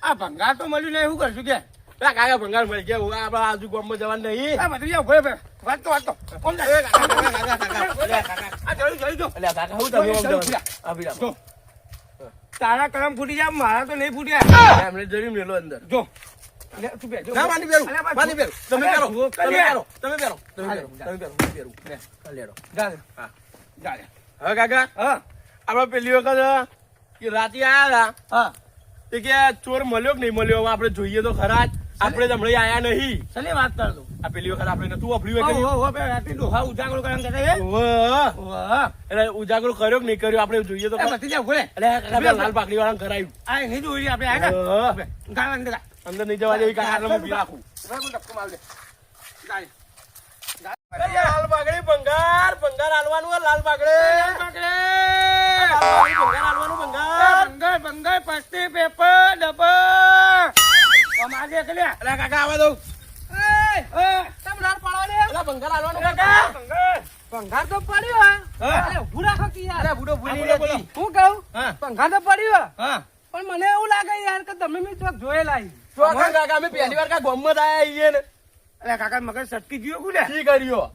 આ ભંગાર તો મળ્યું નહીં, શું કરશું કે કાકા ભંગાર મળી ગયા આપડે આજુ ગામમાં જવાનું નહીં. ભત્રીજા વાત તો કોણ તારા કરમ ફૂટી જાય, મારા તો નહીં ફૂટ્યા. એમને જરી મેલો અંદર જો ના માની પેરું તમે પહેરો હવે કાકા આપડે પેલી વખત રાતે આયા હતા એ કે ચોર મળ્યો કે નહીં મળ્યો આપડે જોઈએ તો ખરા જ. આપડે જ હમણાં આયા નહીં. સલી વાત કરતો આ પેલી વખત આપડે નતું વાપર્યું ઉજાગરો કરવા એટલે ઉજાગરો કર્યો કે નહીં કર્યો આપડે જોઈએ તો લાલ પાકડી વાળા કરાયું. આ નહીં જોઈ આપણે અંદર નહીં જવા દેવી કાકા મૂકી રાખું. લાલ પાકડી ભંગાર હાલવાનું લાલ પાકડી ભંગાર હાલવાનું ભંગાર પસ્તી પેપર ડબ્બા અમારે કાકા આવા દઉં ભંગાર હાલવાનું કાકા ભંગાર તો પડ્યો ઉભું રાખો કે યાર બુડો ભૂલી રહેતી હું કહું ભંગાર તો પડ્યો પણ મને એવું લાગે યાર કે તમે મેં ચોક જોયેલા કાકા અમે પહેલી વાર કા ગોમત આયા ને. અરે કાકા મગજ સટકી ગયો કુલે કી કર્યો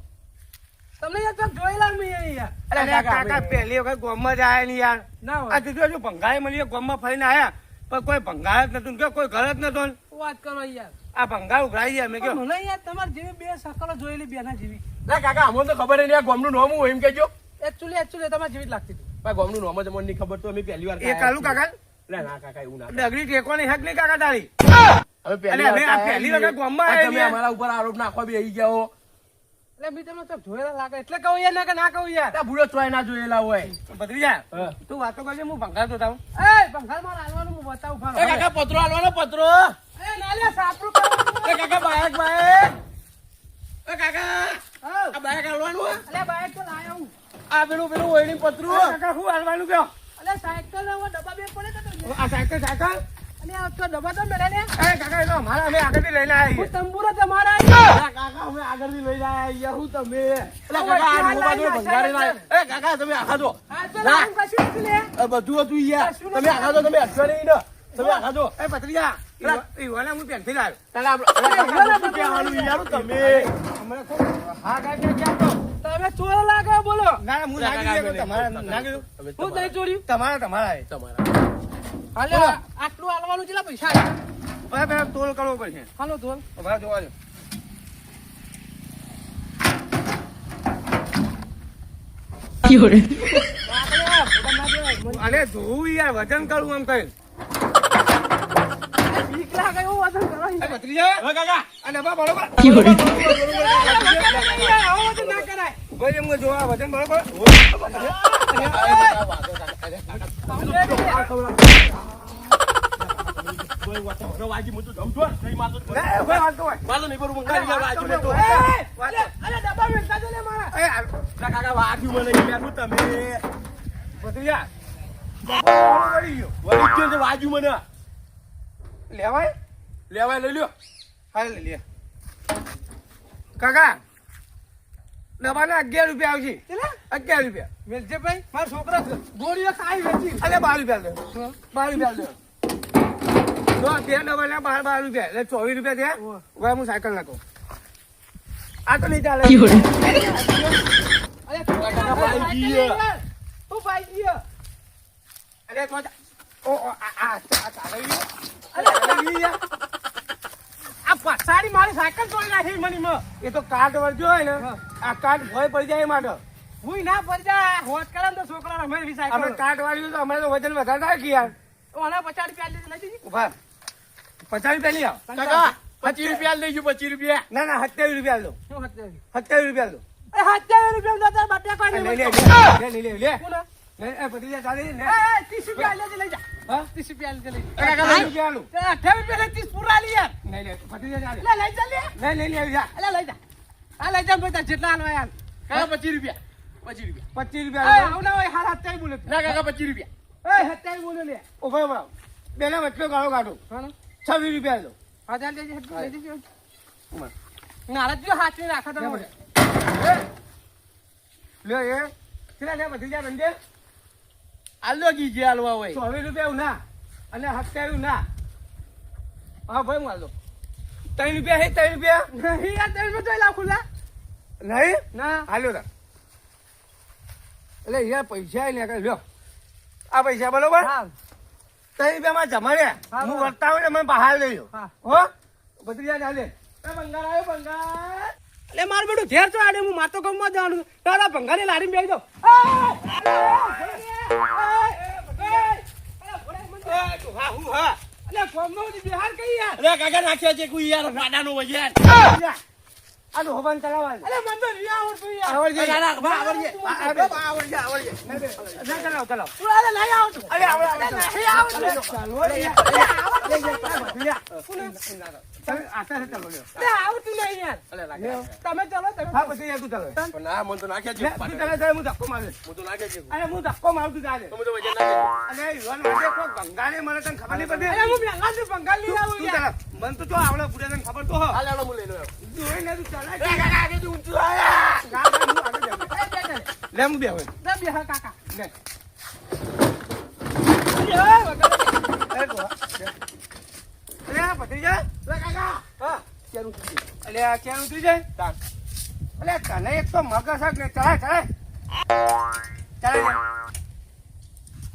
તમને યાર ચોક જોયેલા મેં યાર. અરે કાકા પહેલી વખત ગોમત આયા ને યાર ના આ દીધું હજુ ભંગારે મળી ગોમમાં ફરીને આયા પણ કોઈ ભંગાર જ નતું કે કોઈ ઘર જ નતો. વાત કરો યાર આ ભંગાર ઉઘરાઈ ગયા મેં કહ્યું મને યાર તમારે જેવી બે સકલો જોયેલી બેના જેવી. કાકા અમને તો ખબર નહીં ગોમનું નામ હું એમ કેજો. એકચ્યુઅલી તમારે જેવી જ લાગતી હતી. ગોમનું નામ જ અમને ખબર તો અમે પહેલી વાર એ કાલુ કાકા ના કાકા એવું ના ડગરી ટેકવાની હક નહીં કાકા તારી. હવે પહેલી વખત ગોમમાં તમે અમારા ઉપર આરોપ નાખવા બી આવી ગયા હો. એટલે મેં તમને તો જોયેલા લાગે એટલે કહું યાર ના કે ના કહું યાર. બુડો ચોય ના જોયેલા હોય. ભત્રીજા તું વાતો કરજે હું ભંગાર તો થાઉં. એ ભંગાર માં હાલવાનું હું બતાવું. કાકા પત્રો હાલવાનો પત્રો. એ નાલે સાપરું કાકા બાયક કાકા આ બાયક હાલવાનું. અલે બાઈક તો લાયો હું. આ પેલું ઓયણી પતરું. કાકા હું હાલવાનું કયો. અલે સાયકલ ના ડબ્બા બે પડે તો આ સાયકલ અને આ તો ડબ્બા તો મેલે ને. એ કાકા એ તો અમારા અમે આગળથી લઈને આવ્યા. હું તંબુરો તમારા કાકા અમે આગળથી લઈને આવ્યા હું તમે. કાકા તમે આખા દો બધું હતું યાર. તમે આખા દો તમે અટવા નહીં ને તમે આખા દો. એ ભત્રીજા ઈવાના હું પેનથી લાવ્યો. તમે હા કાકા તમે ચોર લાગે બોલો. ના હું લાગી ગયો તમારા લાગ્યું. હું નહીં ચોર્યું તમારા હાલે આટલું હાલવાનું કેટલા પૈસા આવે. પેલા તોલ કરવો પડશે. હાલો તોલ જોવા દો. અરે જોવું યાર વજન કરું એમ કઈ બીક લાગે એવું વજન કરો ભત્રીજા કાકા અને બરોબર ના કરાય ભાઈ એમ જોવા વજન બરોબર. વાજુ મને લેવાય લઈ લ્યો. હા લઈ લે કાકા દબાના 11 રૂપિયા આવશે. 11 રૂપિયા વેચજે ભાઈ. મારો છોકરો ગોળીઓ ખાઈ વેચી. અરે 12 રૂપિયા લે 12 રૂપિયા લે. જો બે ડબલ ના 12 રૂપિયા એટલે 24 રૂપિયા થયા. હવે હું સાયકલ નાખું. આ તો નહીં ચાલે. પછાડી મારી સાયકલ તોડી નાખી મને. એ તો કાર્ડ વર્જો હોય ને આ કાર્ડ ભય પડી જાય માટે હું ના પડી જાય હોત કરે તો છોકરા અમે કાર્ડ વાળ્યું તો અમારે તો વજન વધારે થાય કે યાર. 50 રૂપિયા લઈ જઈએ. ઉભા 50 રૂપિયા લઈ આવ. 25 રૂપિયા લઈ ગયું. 25 રૂપિયા ના 27 રૂપિયા લો. 27 રૂપિયા લો. 26 રૂપિયા લો. હાથ રાખો તમે લ્યો એ કેટલા લે બધી જા બંને આલો ગીજે આલવા હોય 24 રૂપિયા એવું ના અને 27 ના હા ભાઈ હું આલો 3 રૂપિયા હે 3 રૂપિયા નહીં યાર 3 રૂપિયા લાવ ખુલ્લા નહીં ના હાલ્યો તા એટલે યાર પૈસા ને કઈ લ્યો આ પૈસા બરોબર 3 રૂપિયામાં જમાડ્યા હું વર્તા હોય મને બહાર લઈ લો હો બધી યાદ હાલે બંગાર આવ્યો બંગાર એટલે મારું બેટું ઘેર છો આડે હું માતો ગમવા જવાનું તારા ભંગારી લારી બેસી દો અરે કાકા નાખ્યા છે કોઈ યાર રાડાનો વજન આ તો હોવાન ચલાવવા અરે મન તો રિયા આવડતું યાર આવડજે ના ચલાવ ચલાવ તું અરે નહીં આવતું અરે આવડે નહીં આવતું ચાલો અરે આતા છે ચાલો લ્યો અરે આવતું નહીં યાર અરે લાગે તમે ચાલો તમે હા પછી યાર તું ચાલો પણ ના મન તો નાખ્યા છે તું ચાલે ચાલે હું ધક્કો મારું હું તો નાખ્યા છે અરે હું ધક્કો મારું તું ચાલે તમે તો વજન નાખ્યા અરે યુવાન આજે કોઈ બંગાળી મને તને ખબર નહીં પડી અરે હું બેંગાલી બંગાળી આવું યાર મન તો જો આવડે પૂરે તને ખબર તો હો હાલ હાલો હું લઈ લો જોઈ ને તું ચાલે કાકા આગે તું ઊંચું આયા લે હું બે હોય બે બે હા કાકા લે અરે ભત્રીજા લે કાકા હા ક્યાં ઉતરી અલે આ ક્યાં ઉતરી જાય તાન અલે તને એક તો મગજ હક ને ચલાય ચલાય ચલાય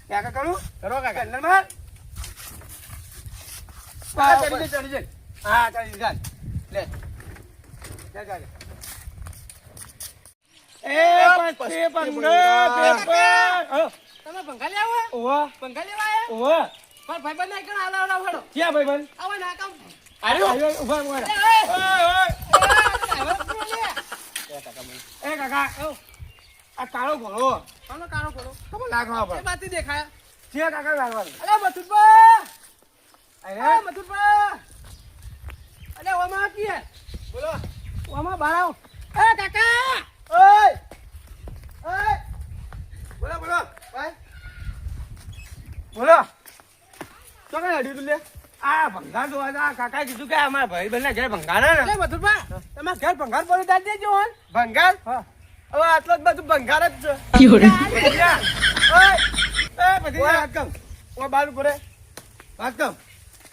ક્યાં કરું કરો કાકા અંદર માં ચડી જાય હા ચડી જાય લે જા જા એ પંચે પંગા પેપર તમે બંગાળી આવો ઓવા બંગાળી આયા ઓવા પણ ભાઈબંધ ના કણ આલા વડો ક્યાં ભાઈબંધ આવો ના કામ આયો ઉભા મોરા એ કાકા આ કાળો ઘોડો કાળો ઘોડો કમ લાગવા પર એ બાતી દેખાય છે કાકા લાગવાનું અરે મથુરબા અરે મથુરબા અરે ઓમાં કી હે બોલો ઓમાં બારાઓ એ કાકા ઓય ઓય બોલો બોલો ભાઈ બોલો તો કઈ અડી તું લે આ ભંગાર જોવા જા કાકાએ કીધું કે અમારા ભાઈ બંને ઘરે ભંગાર હે ને મથુરબા તમારા ઘર ભંગાર પર દાદ દેજો હોન ભંગાર હા હવે આટલો જ બધું ભંગાર જ છે ઓય એ બધી વાત કમ ઓ બાર ઉપર વાત કમ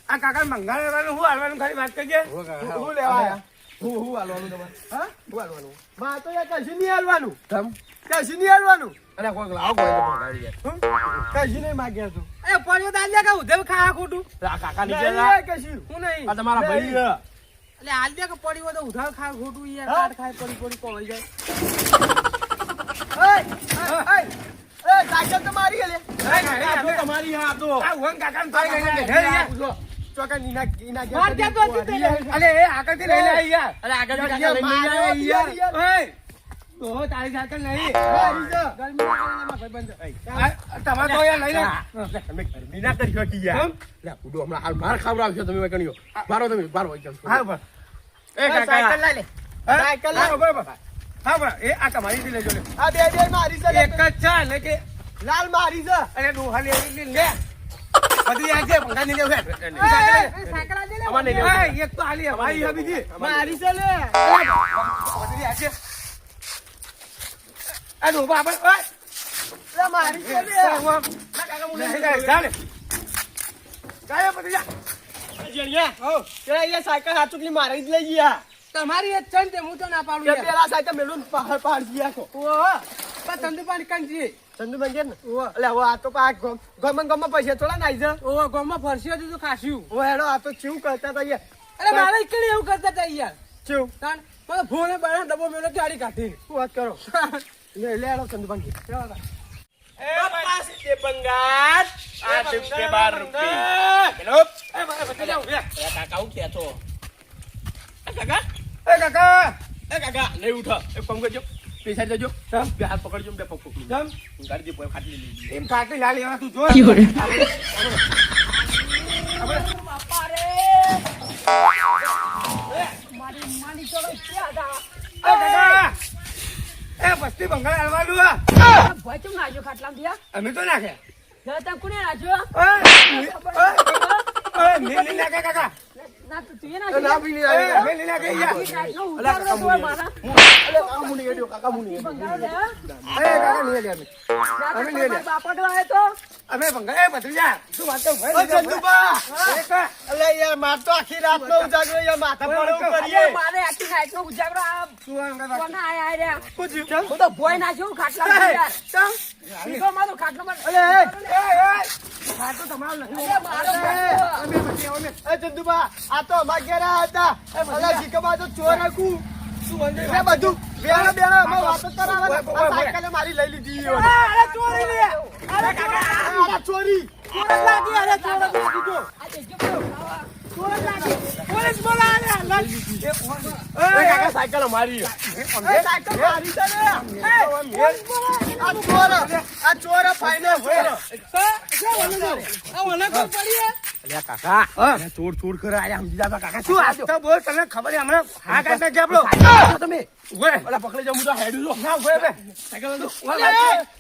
આ કાકા ભંગાર લેવાનું હું હાલવાનું ખાલી વાત કરજે હું લેવા હું હાલવાનું તમારે હા હું હાલવાનું બા તો યાર કશું નહીં હાલવાનું તમ કશું નહીં હાલવાનું અરે કોઈ લાવ કોઈ તો ભંગારી જાય કશું નહીં માગ્યા તું એ પડ્યો દાલ્યા કા ઉધેવ ખા ખોટું આ કાકા નીચે જા કશું હું નહીં આ તમારા ભાઈ છે એટલે હાલ દે કે પડ્યો તો ઉધાર ખા ખોટું યાર કાટ ખાય પડી કોવાઈ જાય એ સાચા તમારી લે આ તો તમારી હા તો આ વન કાકા ને ભાઈ ગઈને હે યાર ચોકા નીના નીના ગયા માર કે તો અલે એ આગળથી લઈ લે યાર અરે આગળ કાકા લઈ યાર ઓય તો તારી સાકલ નહીં મારી જો ગરમી માં ભાઈ બંધ તમાર તો યાર લઈ લે તમે ગરમી ના કરી શકી યાર લે કુડો હમણાં હાલ માર ખાવડાવશો તમે કણીઓ બારો તમે બારો હોય હા બસ એ કાકા સાયકલ લઈ લે સાયકલ લઈ બરાબર હા બરાબર એ આ તમારી થી લેજો લે આ બે બે મારી છે એક જ છે ને કે લાલ મારી છે અરે ડોહાલી લે બધી આજે ભંગા ની લેવ સાયકલ આજે લે અમાને લે એક તો હાલી ભાઈ હબીજી મારી છે લે બધી આજે આ ડોબા આપણે ઓય લે મારી છે લે કાકા મુને ચાલે ચાલે બધી જા જણિયા હો તેરા અહીંયા સાયકલ હાચુકલી મારી જ લઈ ગયા તમારી એક ચણ તે હું તો ના પાડું યાર પેલા સાયકલ મેલું પહાડ પહાડ ગયા કો ઓહો પણ ચંદુપાની કંજી ચંદુ બંજે ને ઓહો એટલે હવે આ તો પા ગમન પૈસા થોડા નાઈ છે ઓહો ગામમાં ફરસી હતું તો ખાસ્યું ઓ હેડો આ તો ચેવું કરતા હતા યાર અરે મારે એકડી એવું કરતા હતા યાર ચેવું તાન મને ફોને બહાર ડબ્બો મેલો ગાડી કાઢી શું વાત કરો લે લે હેડો ચંદુ બંજે એ પપ્પા સીતે બંગાર આ ટીપકે 12 રૂપિયા હેલો એ મારે બચી જાવ કાકા હું કે છો કાકા એ કાકા એ કાકા નહીં ઉઠો એક કામ કરજો પૈસા દેજો બે હાથ પકડજો બે પગ પકડજો જમ ગાડી પોય ખાટી લીધી એમ કાકી લાલી આ તું જો બાપા રે મારી માની ચલો ક્યાં જા એ કાકા એ બસ્તી બંગાળ આવવાનું ભાઈ ચમ નાજો ખાટલામ દિયા અમે તો નાખ્યા જરા તા કોને નાજો ઓય મેલી નાખે કાકા ના તો તું એ એ ના પી લીધા મેં લઈને ગઈ યાર નાઈટનો ઉજાગરો તો હોય મારા. કાકા મુની હેડ્યો કાકા મુની બંગાળ લે, હા? એ કાકા નહીં લે અમે ના તો અમે લઈ લે. તમારા બાપડો આવ્યો તો અમે ભંગા એ ભત્રીજા તું વાત તો ભાઈ ઓ ચંદુબા એક અલે યાર માર તો આખી રાત નો ઉજાગરો યાર માથા પર એવું કરીએ અરે મારે આખી નાઈટનો ઉજાગરો આ તું આમ કાકા કોના આયા રહ્યા? શું થયું? હું તો ભોય નાખ્યો ખાટલા યાર. સીધો મારો ખાટલો માં. આ તો તમારો નથી અરે મારો ખાટલો. અમે પછી અમે એ ચંદુબા આ તો અમાર ઘેર આયા હતા અલે જીકબા તો ચોર હતું શું વાંધો એ બધું બેડા બેડા અમે વાતો કરાવે આ સાયકલે મારી લઈ લીધી યો અરે ચોરી લે અરે કાકા આ ચોરી ચોર જ લાગી અરે ચોર જ લાગી તો આ દેજો પેલો ખાવા. ચોર જ લાગી પોલીસ બોલાવે એ કાકા સાયકલ મારી એ સાયકલ મારી છે ને આ ચોર ફાઇનલ અલ્યા કાકા ચોર ચોર કરે આયા સમજી જા કાકા શું આ તો બોલ તને ખબર છે હમણાં હા કાઢને કે આપણો તમે ઓય ઓલા પકડી જાઉં હું તો હેડું છું ના ઓય બે સાયકલ દો ઓય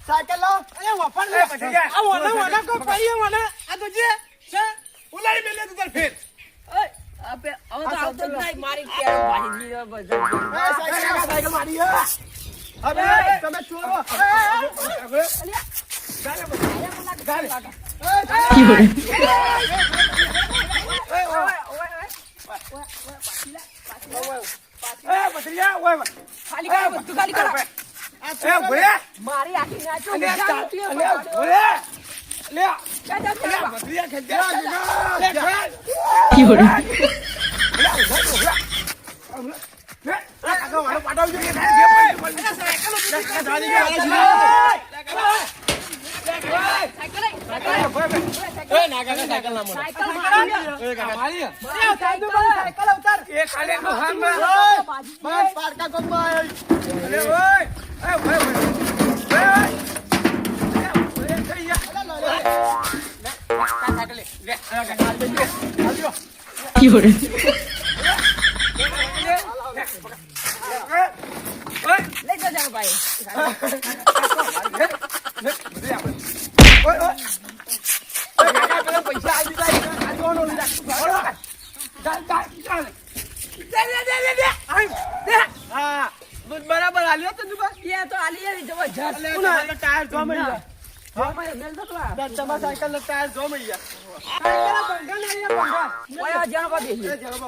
સાયકલ લો અરે વફાણ લે પછી જા આ ઓલા કો પડીએ મને આ તો જે છે ઉલાડી મેલે તું તાર ફેર ઓય, હવે તો આવતો જ નહીં. મારી કેળ ભાડી દીધો બધો. સાયકલ મારી હવે તમે ચોરો એ ભત્રીજા ઓય ખાલી કરો, બધું ખાલી કરો. એ ભોલે મારી આખી નાચો અલે ઉજાગરો થયો. અલે ભોલે લે જા, જા, જા. ભત્રીજા ખેલ લે ખેલ કાકા વાળો પાટાવજો કે સાયકલ લઈ, સાયકલ લઈ. એ ના કાકા સાયકલ ના મને સાયકલ મારી. એ કાકા સાયકલ ઉતાર. એ ખાલે મોહમ્મદ બસ પારકા કોમાં આવી અલે ઓય એ ઓય ઓય ઓય થઈ જા લે લે લઈ જજો ભાઈ. હા બરાબર આલ્યો તો તું ત્યાં તો આલી આવી જબરજસ્ત. ટાયર જો મળી ગયા ભાઈ, મેલ તો તું આ. તમારા સાયકલ નો ટાયર જો મળી ગયા ઓય, જાણો બા બેસી. જાણો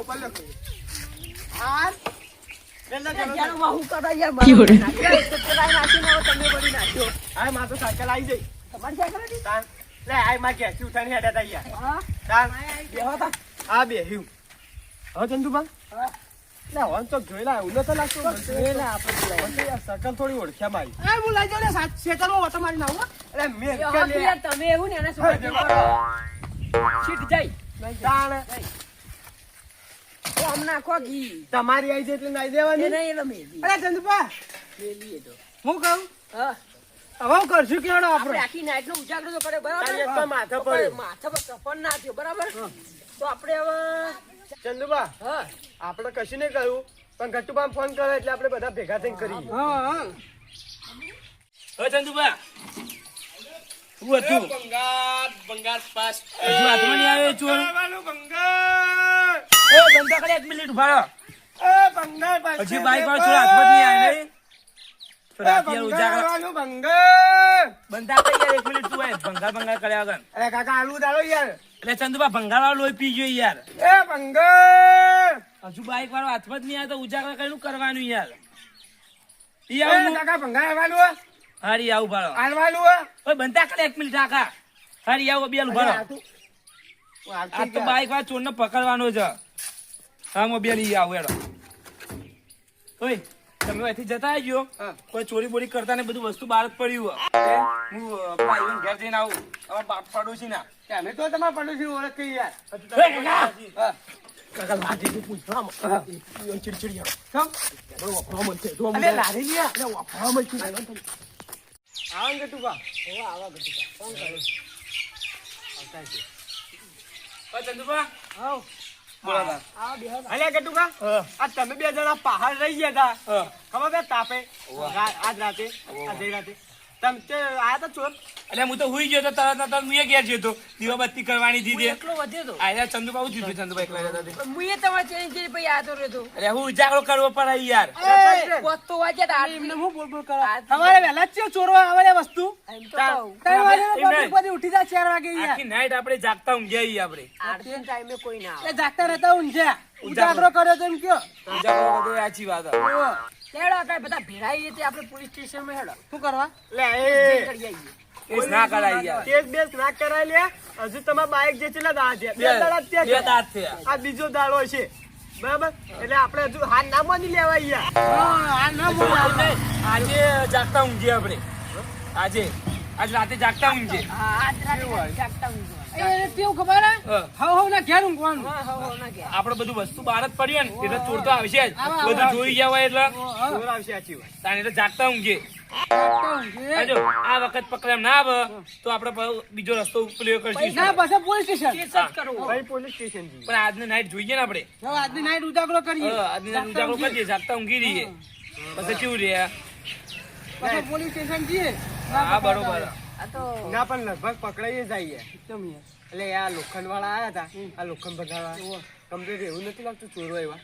બા હું કરતા યાર મારો. નાખ્યો, એક તો ચલાઈ નાખીને હવે તમે બળી નાખ્યો. હા માં તો સાયકલ આવી જઈ તમારી સાયકલ હતી? તાન લે આઈ માં કે તું તને હેડા તા યાર હા, તાન બેહો તા. આ બે હ્યું હવે ચંદુબા લે વન તો જોઈ લા ઉનો તો લાગતો મને લે આપણે યાર સકલ થોડી ઓળખ્યા મારી હું લઈ જાઉં ને સેકલમાં વટો મારી નાખું અરે મેં બેહો કે તો લે યાર, તમે એવું ને એને શું કરો? છીટ જાય. તાણ તો આમ નાખો ઘી. તમારી આવી છે એટલે નાઈ એ દેવાની નહીં એટલે મેલી. અરે ચંદુપા મેલીએ તો. હું કહું હા, હવે હું કરશું કેવડો આપણે આપણે આખી નાઈટનો ઉજાગરો તો કરે, બરાબર? તારી એક તો માથા પણ પડ્યો. માથા પર કપડ ના થયો, બરાબર? તો આપણે હવે ચંદુબા હા, આપણે કશું નહીં કહ્યું પણ ગટ્ટુબા ફોન કરે એટલે આપણે બધા ભેગા થઈને કરીએ હા હવે ચંદુબા શું હતું બંગાર પાસ હજુ હાથમાં નહીં આવે ચોર બંગાળ એ બંધા કરે 1 મિનિટ ઉભા એ બંગાળ પાસે હજી બાઈક વાળો ચોર હાથમાં જ નહીં આવે નહીં તો રાતે ઉજાગરા બંગાળ બંગાળ બંધા કરી યાર 1 મિનિટ તું આય ભંગાર કર્યા વગર અરે કાકા આલુ દાડો યાર એટલે ચંદુબા ભંગાર વાળો લોહી પી ગયો યાર એ બંગાળ હજુ બાઈક વાળો હાથમાં જ નહીં આવે તો ઉજાગરા કરીને શું કરવાનું યાર ઈ એ આવું કાકા બંગાળ આવવાનું હારી આવું ભાડો આવવાનું ઓય બંધા કરે 1 મિનિટ આખા હારી આવો બેલ ભાડો આ તો બાઈક વાળા ચોર ને પકડવાનો છે હા મો બેલ ઈ આવું એડો ઓય તમે અહીંથી જતા આવજો કોઈ ચોરી બોરી કરતા ને બધું વસ્તુ બહાર જ પડ્યું હું ભાઈ ઘેર જઈને આવું અમારા બાપ પડોશી ના અમે તો તમારા પડોશી ઓળખ કઈ યાર કાકા કાકા લાજી તું પૂછવા ચીડચીડી યાર સમ વફરા મન છે તો અરે લારી લ્યા અરે વફરા મન છે આવ ગટુકા ચંદુબા આવ બોલા આ બેહો. અલ્યા ગટુકા આ તમે બે જણા પહાડ રહી ગયા હતા ખબર છે તાપે આજ રાતે આ જઈ રાતે તમે તે આયા તા ચોર એટલે હું તો હુઈ ગયો તો તરત ને તરત મુએ ઘેર ગયો તો દીવાબત્તી કરવાની હું હતી એટલો વધ્યો તો આયા ચંદુબાબુ થયું ચંદુભાઈ એકલા હતા તે. મુએ તમારે ચેન્જ કરી પછી આતો રહેતો અરે હું ઉજાગરો કરવો પડે યાર પોત તો વાજ્યા તા એમને હું બોલ બોલ કરો આ- તમારે વહેલા જ છે ચોરવા આવે એ વસ્તુ એમ તો કહું. 3 વાગે એમ બધી ઉઠી જાય 4 વાગે યાર આખી નાઈટ આપણે જાગતા ઊંઘ્યા ઈ આપણે આરતી ટાઈમે કોઈ ના આવે એ જાગતા રહેતા ઊંઘ્યા ઉજાગરો કર્યો તો એમ કયો ઉજાગરો તો સાચી વાત હે. લેડો આપણે બધા ભેળાઈએ તે આપણે પોલીસ સ્ટેશનમાં હેડો શું કરવા જે કરી આવીએ. કેસ ના કરાય યાર કેસ બેસ ના કરાય લે હજુ તમારા બાઈક જે છે ને દાડા છે બે દાડા જ ત્યાં બે છે. દાંત થયા. આ બીજો દાડો છે બરાબર એટલે આપણે હજુ હાથ ના માની લેવાય યાર આ ના બોલ આજે જાગતા ઊંઘીએ આપણે આજ રાતે જાગતા ઊંઘીએ હા, આજ રાતે જાગતા ઊંઘો. એ તેવું ખબર હે હા. હવ ના ઘેર ઊંઘવાનું હા, હા, હા, ના ગયા. આપણે બધું વસ્તુ બહાર જ પડીએ ને એટલે ચોર તો આવશે જ આવા, બધું આવા. જોઈ ગયા હોય એટલે ચોર આવશે સાચી વાત તાને એટલે જાગતા ઊંઘીએ જાગતા ઊંઘીએ. આ જો આ વખત પકડ્યા ના આવે તો આપણે બીજો રસ્તો પેલો કરશું ના પછી પોલીસ સ્ટેશન કેસ જ કરવો. ભાઈ પોલીસ સ્ટેશન જઈએ પણ આજની નાઈટ જોઈએ ને આપણે હવે આજની નાઈટ ઉજાગરો કરીએ આજની નાઈટ ઉજાગરો કરીએ જાગતા ઊંઘી રહીએ પછી કેવું રે પછી પોલીસ સ્ટેશન જઈએ હા બરોબર આ તો ના પણ લગભગ પકડાઈ જઈએ એકદમ યાર. એટલે આ લોખંડ વાળા આયા હતા આ લોખંડ બગાડવા કમ્પ્લીટ એવું નથી લાગતું ચોરો આવ્યા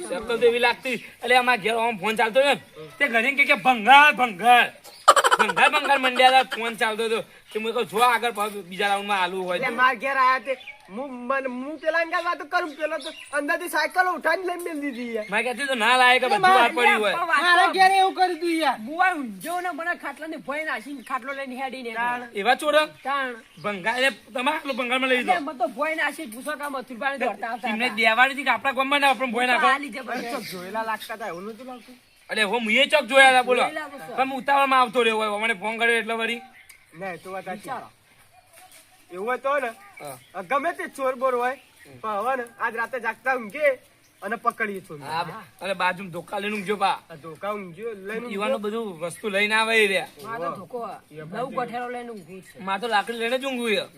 શક્કલ તો એવી લાગતી એટલે અમારા ઘેર આમ ફોન ચાલતો હતો ને તે ઘરે કે ભંગાર મંડ્યા હતા ફોન ચાલતો હતો કે મેં કહું જો આગળ બીજા રાઉન્ડમાં આલુ હોય એટલે તો. મારા ઘેર આયા તે હું પેલા અંગાત વાતો કરું પેલો તો અંદરથી સાયકલ ઉઠાવીને લઈને મેલી દીધી યાર મેં કહેતી તો ના લાયે કે બધું બહાર પડ્યું હોય મારા ઘેર એવું કરી તું યાર બુઆ ઊંઝો ને મને ખાટલાને ભોય નાખીને ખાટલો લઈને હેડીને એવા ચોરો તાણ ભંગાર એટલે તમે આટલું ભંગારમાં લઈ એટલે દો મને તો ભોય નાખી પૂછો કે મથુરભાઈ દોડતા આવતા એમને હતા. દેવાની હતી કે આપણા ગામમાં ના આપણે ભોય નાખો હાલી જબરજસ્ત. જોયેલા લાગતા હતા એવું નથી લાગતું એટલે હું મુએ ચોક જોયા હતા બોલો જોયેલા તો છે. પણ હું ઉતાવળમાં આવતો રહ્યો હોય મને ફોન કર્યો એટલે વળી ના એ તો વાત સાચી વિચારો. એવું હોય તો ને ગમે તે ચોર બોર હોય પણ હવે ને આજ રાતે જાગતા ઊંઘે અને પકડીએ ચોર હા અને બાજુ ધોકા લઈને ઊંઘજો પા આ ધોકા ઊંઘ્યો લઈને ઈવાનો બધું વસ્તુ લઈને આવે ઈ રહ્યા મારે તો ધોકો નવ ગોઠેલો લઈને ઊંઘું છે. માં તો લાકડી લઈને જ ઊંઘવું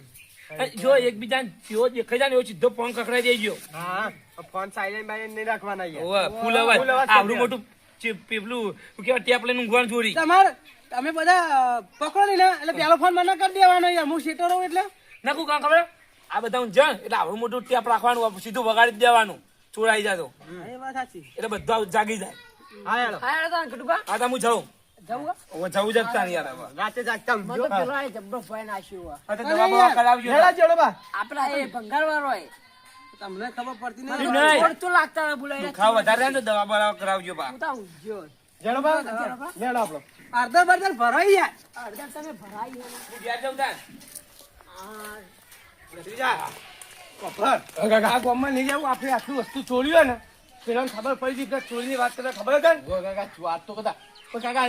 છે. જો એકબીજા જેવો દેખાઈ જાય ને એવો સીધો ફોન કકડાઈ દેજો હા ફોન સાયલેન્ટ બાયલેન્ટ નહીં રાખવાના યાર ઓવે, ફૂલ ફૂલ અવાજ અવાજ આવડું કરી મોટું પેલું શું કહેવાય ટેપ લઈને ઊંઘવાનું ચોરી તમારે તમે બધા પકડો નહીં ને એટલે પેલો ફોન મને કરી દેવાનો યાર હું સેટો રહું એટલે નાખું કાં ખબર આ બધા હું જણ એટલે આવડું મોટું ટેપ રાખવાનું સીધું વગાડી જ દેવાનું ચોરાઈ જાય તો એ વાત સાચી એટલે બધા જાગી જાય હા યાર હા યાર તાણ કટુકા આ તો હું જાઉં જવું હે? હવે જવું જગતા નહીં યાર હવે. રાતે જાગતા મને ઊંઘ્યો તો પેલો આ જબરો ભોય નાખ્યો હે. આ તો દવા બવા કરાવજો હેડા ચડો બા આપડા એ ભંગાર વાળો હોય તમને ખબર પડતી મને નહીં તો નહીં. ઓળખતું લાગતા હતા બોલાય ખાવ વધારે રહે ને તો દવા બવા કરાવજો પા હું તો ઊંઘ્યો. ચડો બા લેડો આપણો અડધા બરધર ભરાઈ યાર અડધા તમે ભરાઈ હે. હું ઘેર જાઉં તાન. આ આ ગામમાં નહીં જવું આપણે આટલી વસ્તુ ચોર્યું ને પેલા ખબર પડી ગઈ કે ચોરીની વાત કરતા ખબર હતા ને વાત તો કદા પણ કાકા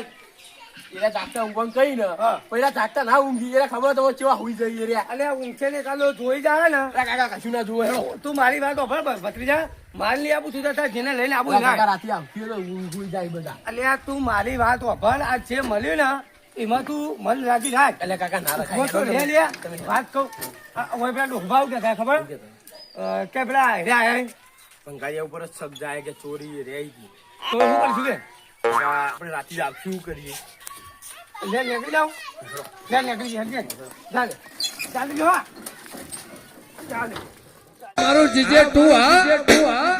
એરા જાગતા ઊંઘવાનું કઈ ને હા. પેલા જાગતા ના ઊંઘી એરા ખબર તો કેવા હુઈ જઈએ રે અને ઊંઘે ને કાલો જોઈ જાય ને કાકા કશું ના જોવે હેડો. તું મારી વાત ખબર ભત્રીજા માલ લઈ આપું છું તો જેને લઈને આવું કાકા ના રાતે આવતી તો ઊંઘ હુઈ જાય બધા અલ્યા તું મારી વાત ખબર આ જે મળ્યું ને એમાં તું મન રાજી રાખ એટલે કાકા ના હું રખાય તો લે લે વાત કહું હવે પેલા ડોભાવ કે કાંઈ ખબર કે પેલા હેર્યા આયા પંખાયા ઉપર જ સબ જાય કે ચોરી રે ગઈ તો શું કરીશું કે આપણે રાતે આવશું શું કરીએ લે નીકળી જાઓ લે નીકળી જાય ચાલે ચાલે જો હા ચાલે મારું જીજે તું હા